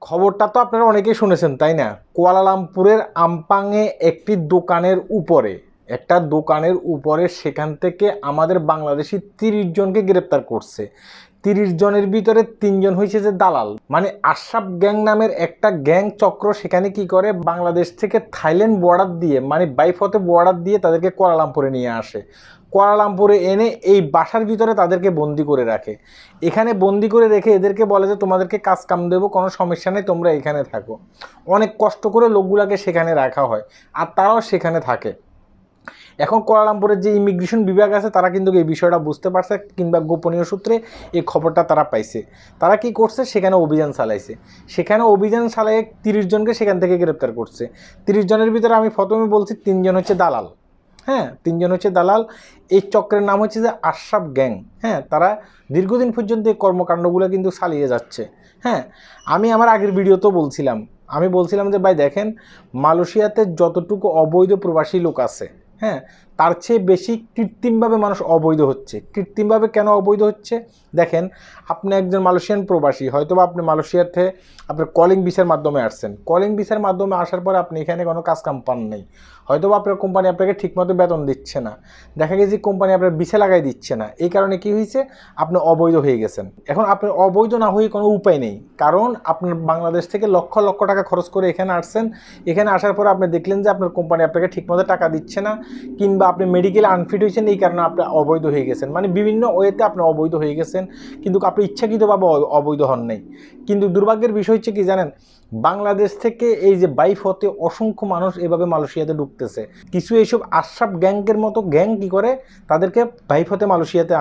খবরটা তো আপনারা অনেকেই শুনেছেন তাই না? কুয়ালালামপুরের আমপাংয়ে একটি দোকানের উপরে সেখান থেকে আমাদের বাংলাদেশি 30 জনকে গ্রেপ্তার করছে। 30 জনের ভিতরে 3 জন হয়েছে যে দালাল, মানে আশরাফ গ্যাং নামের একটা গ্যাং চক্র সেখানে কি করে, বাংলাদেশ থেকে থাইল্যান্ড বর্ডার দিয়ে মানে বাইফতে বর্ডার দিয়ে তাদেরকে কুয়ালালামপুরে নিয়ে আসে। কুয়ালালামপুরে এনে এই বাসার ভিতরে তাদেরকে বন্দি করে রাখে। এখানে বন্দি করে রেখে এদেরকে বলে যে তোমাদেরকে কাজ কাম দেবো, কোনো সমস্যা নেই, তোমরা এখানে থাকো। অনেক কষ্ট করে লোকগুলাকে সেখানে রাখা হয় আর তারাও সেখানে থাকে। এখন কুয়ালালামপুরের যে ইমিগ্রেশন বিভাগ আছে তারা কিন্তু এই বিষয়টা বুঝতে পারছে, কিংবা গোপনীয় সূত্রে এই খবরটা তারা পাইছে। তারা কি করছে, সেখানে অভিযান চালাইছে। সেখানে অভিযান চালিয়ে 30 জনকে সেখান থেকে গ্রেপ্তার করছে। 30 জনের ভিতরে আমি প্রথমে বলছি 3 জন হচ্ছে দালাল। হ্যাঁ, 3 জন হচ্ছে দালাল। এই চক্রের নাম হচ্ছে যে আশরাফ গ্যাং। হ্যাঁ, তারা দীর্ঘদিন পর্যন্ত এই কর্মকাণ্ডগুলো কিন্তু চালিয়ে যাচ্ছে। হ্যাঁ, আমি আমার আগের ভিডিওতেও বলছিলাম যে ভাই দেখেন, মালয়েশিয়াতে যতটুকু অবৈধ প্রবাসী লোক আছে, হ্যাঁ, তার চেয়ে বেশি কৃত্রিমভাবে মানুষ অবৈধ হচ্ছে। কৃত্রিমভাবে কেন অবৈধ হচ্ছে দেখেন, আপনি একজন মালয়েশিয়ান প্রবাসী, হয়তো বা আপনি মালয়েশিয়াতে আপনার কলিং ভিসার মাধ্যমে আসছেন। কলিং ভিসার মাধ্যমে আসার পরে আপনি এখানে কোনো কাজ কাম পান নেই, হয়তো বা আপনার কোম্পানি আপনাকে ঠিকমতো বেতন দিচ্ছে না, দেখা গেছে কোম্পানি আপনার ভিসা লাগাই দিচ্ছে না। এই কারণে কি হয়েছে, আপনি অবৈধ হয়ে গেছেন। এখন আপনার অবৈধ না হয়ে কোনো উপায় নেই, কারণ আপনার বাংলাদেশ থেকে লক্ষ লক্ষ টাকা খরচ করে এখানে আসছেন। এখানে আসার পরে আপনি দেখলেন যে আপনার কোম্পানি আপনাকে ঠিকমতো টাকা দিচ্ছে না, কিংবা আপনি মেডিকেল আনফিট হয়েছেন, এই কারণে আপনি অবৈধ হয়ে গেছেন। মানে বিভিন্ন ওয়েতে আপনি অবৈধ হয়ে গেছেন, কিন্তু আপনি ইচ্ছাকৃতভাবে অবৈধ হন নাই। কিন্তু দুর্ভাগ্যের বিষয় হচ্ছে কি জানেন, বাংলাদেশ থেকে এই যে বাইফতে অসংখ্য মানুষ এভাবে মালয়েশিয়াতে ঢুকতেছে। কিছু এইসব আশরাফ গ্যাংকের মতো গ্যাং কি করে, তাদেরকে বাইফতে মালয়েশিয়াতে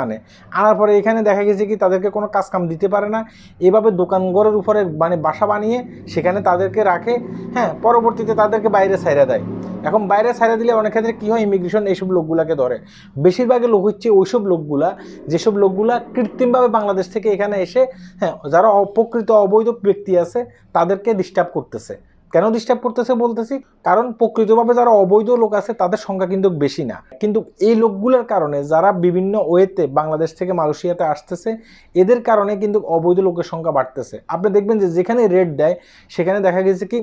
আনার পরে এখানে দেখা গেছে কি তাদেরকে কোনো কাজ কাম দিতে পারে না, এভাবে দোকানঘরের উপরে মানে বাসা বানিয়ে সেখানে তাদেরকে রাখে। হ্যাঁ, পরবর্তীতে তাদেরকে বাইরে ছাইড়া দেয়। এখন বাইরে ছাইড়া দিলে অনেক ক্ষেত্রে কী হয়, ইমিগ্রেশন এইসব লোকগুলাকে ধরে। বেশিরভাগই লোক হচ্ছে ওইসব লোকগুলা, যেসব লোকগুলা কৃত্রিমভাবে বাংলাদেশ থেকে এখানে এসে, হ্যাঁ, যারা প্রকৃত অবৈধ ব্যক্তি আছে তাদেরকে ডিস্টার্ব করতেছে। কেন ডিস্টার্ব করতেছে বলতেছি, কারণ প্রকৃতভাবে যারা অবৈধ লোক আছে তাদের সংখ্যা কিন্তু বেশি না, কিন্তু এই লোকগুলোর কারণে যারা বিভিন্ন ওয়েতে বাংলাদেশ থেকে মালয়েশিয়াতে আসতেছে, এদের কারণে কিন্তু অবৈধ লোকের সংখ্যা বাড়তেছে। আপনি দেখবেন যে যেখানে রেট দেয় সেখানে দেখা গেছে কি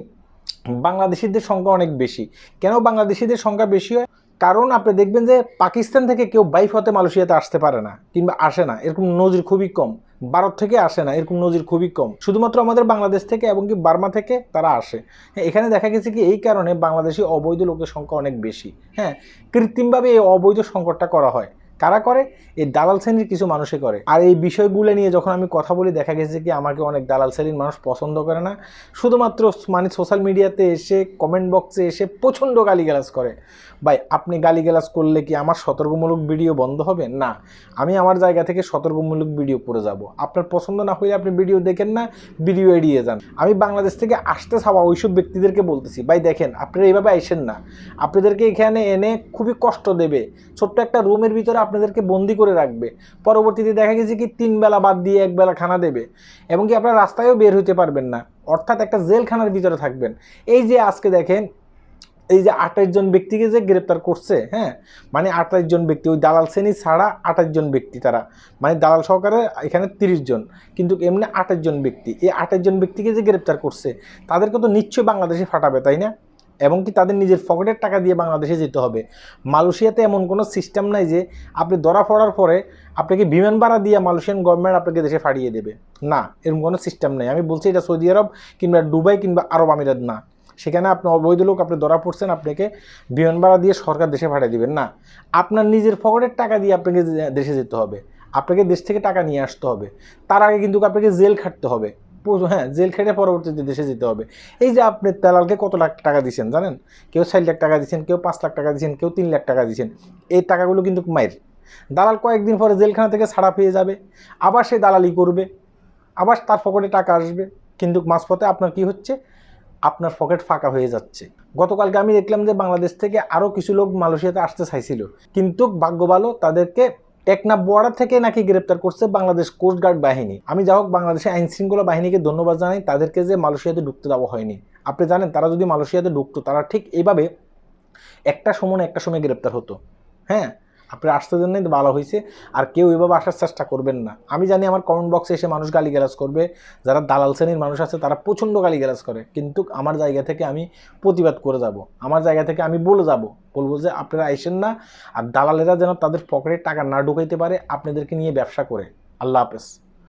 বাংলাদেশিদের সংখ্যা অনেক বেশি। কেন বাংলাদেশিদের সংখ্যা বেশি হয়, কারণ আপনি দেখবেন যে পাকিস্তান থেকে কেউ বাইফতে মালয়েশিয়াতে আসতে পারে না, কিংবা আসে না, এরকম নজির খুবই কম। ভারত থেকে আসে না, এরকম নজির খুবই কম। শুধুমাত্র আমাদের বাংলাদেশ থেকে এবং কি বার্মা থেকে তারা আসে। হ্যাঁ, এখানে দেখা গেছে কি এই কারণে বাংলাদেশি অবৈধ লোকের সংখ্যা অনেক বেশি। হ্যাঁ, কৃত্রিমভাবে এই অবৈধ সংকটটা করা হয়। কারা করে, এই দালাল শ্রেণীর কিছু মানুষে করে। আর এই বিষয়গুলো নিয়ে যখন আমি কথা বলি, দেখা গেছে কি আমাকে অনেক দালাল শ্রেণীর মানুষ পছন্দ করে না, শুধুমাত্র মানে সোশ্যাল মিডিয়াতে এসে কমেন্ট বক্সে এসে প্রচণ্ড গালিগালাজ করে। ভাই, আপনি গালিগালাজ করলে কি আমার সতর্কমূলক ভিডিও বন্ধ হবে? না, আমি আমার জায়গা থেকে সতর্কমূলক ভিডিও করে যাব। আপনার পছন্দ না হলে আপনি ভিডিও দেখেন না, ভিডিও এড়িয়ে যান। আমি বাংলাদেশ থেকে আসতে চাওয়া ওইসব ব্যক্তিদেরকে বলতেছি, ভাই দেখেন, আপনারা এইভাবে আইসেন না। আপনাদেরকে এখানে এনে খুবই কষ্ট দেবে, ছোট্ট একটা রুমের ভিতরে আপনাদেরকে বন্দি করে রাখবে। পরবর্তীতে দেখা গেছে কি 3 বেলা বাদ দিয়ে 1 বেলা খানা দেবে, এবং কি আপনার রাস্তায়ও বের হতে পারবেন না, অর্থাৎ একটা জেলখানার ভিতরে থাকবেন। এই যে আজকে দেখেন, এই যে 28 জন ব্যক্তিকে যে গ্রেপ্তার করছে, হ্যাঁ, মানে 28 জন ব্যক্তি, ওই দালাল শ্রেণী ছাড়া 28 জন ব্যক্তি, তারা মানে দালাল সহকারে এখানে 30 জন, কিন্তু এমনি 28 জন ব্যক্তি। এই 28 জন ব্যক্তিকে যে গ্রেপ্তার করছে তাদেরকে তো নিশ্চয়ই বাংলাদেশে ফাটাবে, তাই না? এবং কি তাদের নিজের পকেটের টাকা দিয়ে বাংলাদেশে যেতে হবে। মালয়েশিয়াতে এমন কোনো সিস্টেম নাই যে আপনি ধরা পড়ার পরে আপনাকে বিমান ভাড়া দিয়ে মালয়েশিয়ান গভর্নমেন্ট আপনাকে দেশে ফাটিয়ে দেবে। না, এরকম কোনো সিস্টেম নেই। আমি বলছি এটা সৌদি আরব কিংবা দুবাই কিংবা আরব আমিরাত না। সেখানে আপনি অবৈধ লোক, আপনি ধরা পড়ছেন, আপনাকে বিমান ভাড়া দিয়ে সরকার দেশে পাঠিয়ে দিবেন না। আপনার নিজের পকেটের টাকা দিয়ে আপনাকে দেশে যেতে হবে, আপনাকে দেশ থেকে টাকা নিয়ে আসতে হবে। তার আগে কিন্তু আপনাকে জেল খাটতে হবে। হ্যাঁ, জেল খেটে পরবর্তীতে দেশে যেতে হবে। এই যে আপনি দালালকে কত লাখ টাকা দিচ্ছেন জানেন? কেউ 4 লাখ টাকা দিচ্ছেন, কেউ 5 লাখ টাকা দিচ্ছেন, কেউ 3 লাখ টাকা দিচ্ছেন। এই টাকাগুলো কিন্তু মায়ের। দালাল কয়েকদিন পরে জেলখানা থেকে ছাড়া পেয়ে যাবে, আবার সে দালালি করবে, আবার তার পকেটে টাকা আসবে, কিন্তু মাঝপথে আপনার কি হচ্ছে, আপনার পকেট ফাঁকা হয়ে যাচ্ছে। গতকালকে আমি দেখলাম যে বাংলাদেশ থেকে আরও কিছু লোক মালয়েশিয়াতে আসতে চাইছিল, কিন্তু ভাগ্য ভালো তাদেরকে টেকনাফ বর্ডার থেকে নাকি গ্রেপ্তার করছে বাংলাদেশ কোস্টগার্ড বাহিনী। আমি যা হোক বাংলাদেশের আইনশৃঙ্খলা বাহিনীকে ধন্যবাদ জানাই, তাদেরকে যে মালয়েশিয়াতে ঢুকতে দেওয়া হয়নি। আপনি জানেন, তারা যদি মালয়েশিয়াতে ঢুকতো, তারা ঠিক এইভাবে একটা সময় গ্রেপ্তার হতো। হ্যাঁ, আপনি আসতে জন্যই ভালো হয়েছে। আর কেউ এভাবে আসার চেষ্টা করবেন না। আমি জানি আমার কমেন্ট বক্সে এসে মানুষ গালিগালাজ করবে, যারা দালাল শ্রেণীর মানুষ আছে তারা প্রচণ্ড গালিগালাজ করে, কিন্তু আমার জায়গা থেকে আমি প্রতিবাদ করে যাব। আমার জায়গা থেকে আমি বলবো যে আপনারা আইসেন না, আর দালালেরা যেন তাদের পকেটে টাকা না ঢুকাইতে পারে আপনাদেরকে নিয়ে ব্যবসা করে। আল্লাহ হাফেজ।